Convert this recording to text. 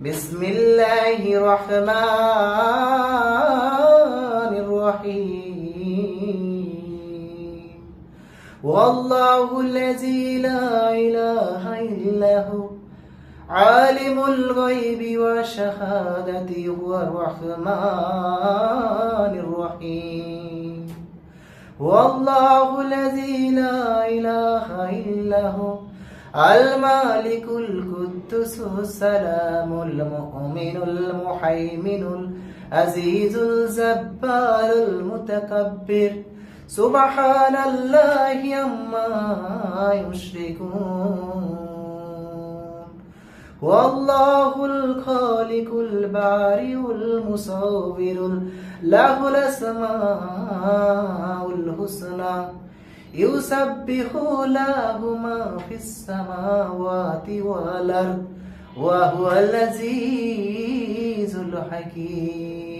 بسم الله الرحمن الرحيم والله الذي لا إله إلا هو عالم الغيب والشهادة هو الرحمن الرحيم والله الذي لا إله إلا هو المالك القدوس السلام المؤمن المهيمن العزيز الجبار المتكبر سبحان الله عما يشركون والله الخالق البارئ المصور له الأسماء الحسنى يسبح له ما في السماوات والأرض وهو العزيز الحكيم